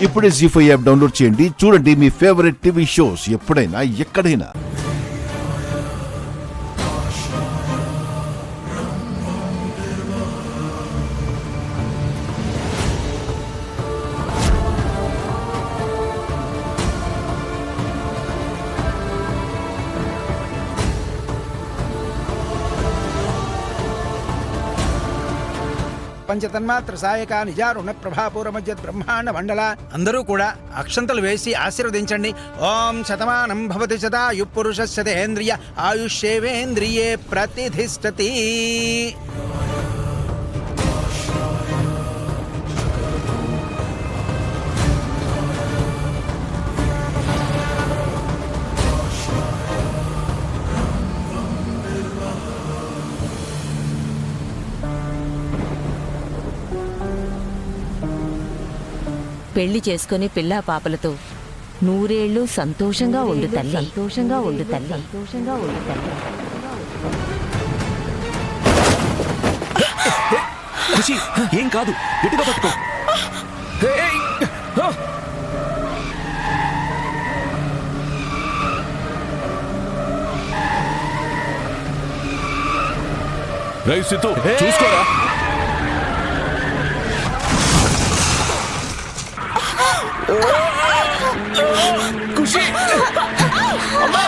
ఇప్పుడే జీ5 app download చేయండి. చూడండి మీ ఫేవరెట్ టీవీ షోస్ ఎప్పుడైనా ఎక్కడైనా. పంచతన్మాత్ర సాయక నిజారుణ ప్రభాపూరమధ్య బ్రహ్మాండ మండల అందరూ కూడా అక్షంతలు వేసి ఆశీర్వదించండి. ఓం శతమానం భవతి శతాయు పురుషస్యతేంద్రియ ఆయుష్యేవేంద్రియే ప్రతిధిష్టతి. పెళ్లి చేసుకుని పిల్లా పాపలతో నూరేళ్లు సంతోషంగా ఉండు తల్లి. సంతోషంగా ఉండు తల్లి. సంతోషంగా ఉండు తల్లి. ఖుషి, ఏం కాదు, గట్టిగా పట్టుకో. రేయ్ సితు, చూసుకోరా. ఖుషి, అమ్మా!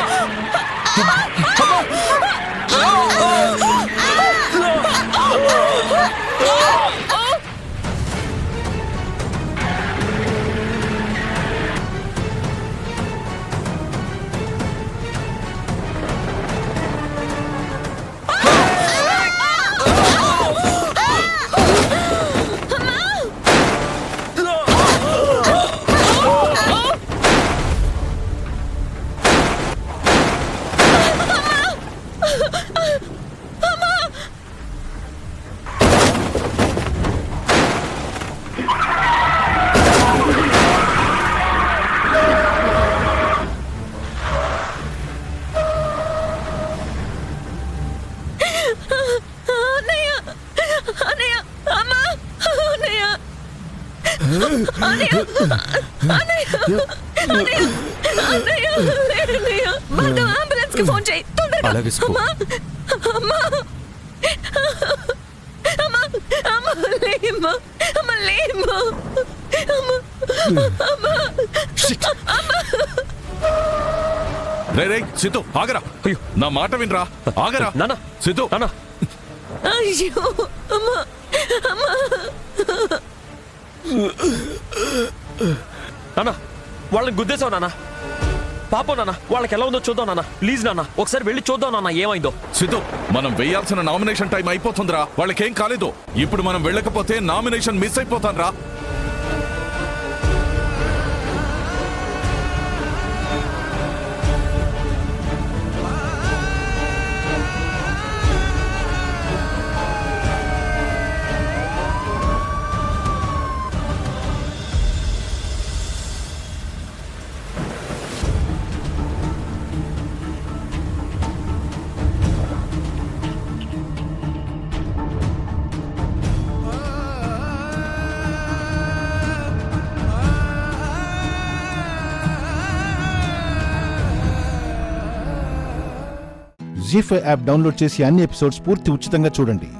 అంబులెన్స్ కి ఫోన్ చేయి తొందరగా. రేయ్ సితు, ఆగరా. అయ్యో, నా మాట వినరా. ఆగరా నాన్న. సితు, నాన్న. అయ్యో అమ్మా అమ్మా. నాన్న, వాళ్ళని గుద్దేశావు నాన్న. పాపం నాన్న, వాళ్ళకి ఎలా ఉందో చూద్దాం నాన్న. ప్లీజ్ నాన్న, ఒకసారి వెళ్ళి చూద్దాం నాన్న ఏమైందో. సితు, మనం వేయాల్సిన నామినేషన్ టైం అయిపోతుందిరా. వాళ్ళకేం కాలేదు. ఇప్పుడు మనం వెళ్ళకపోతే నామినేషన్ మిస్ అయిపోతాన్రా. జీ5 యాప్ డౌన్లోడ్ చేసి అన్ని ఎపిసోడ్స్ పూర్తి ఉచితంగా చూడండి.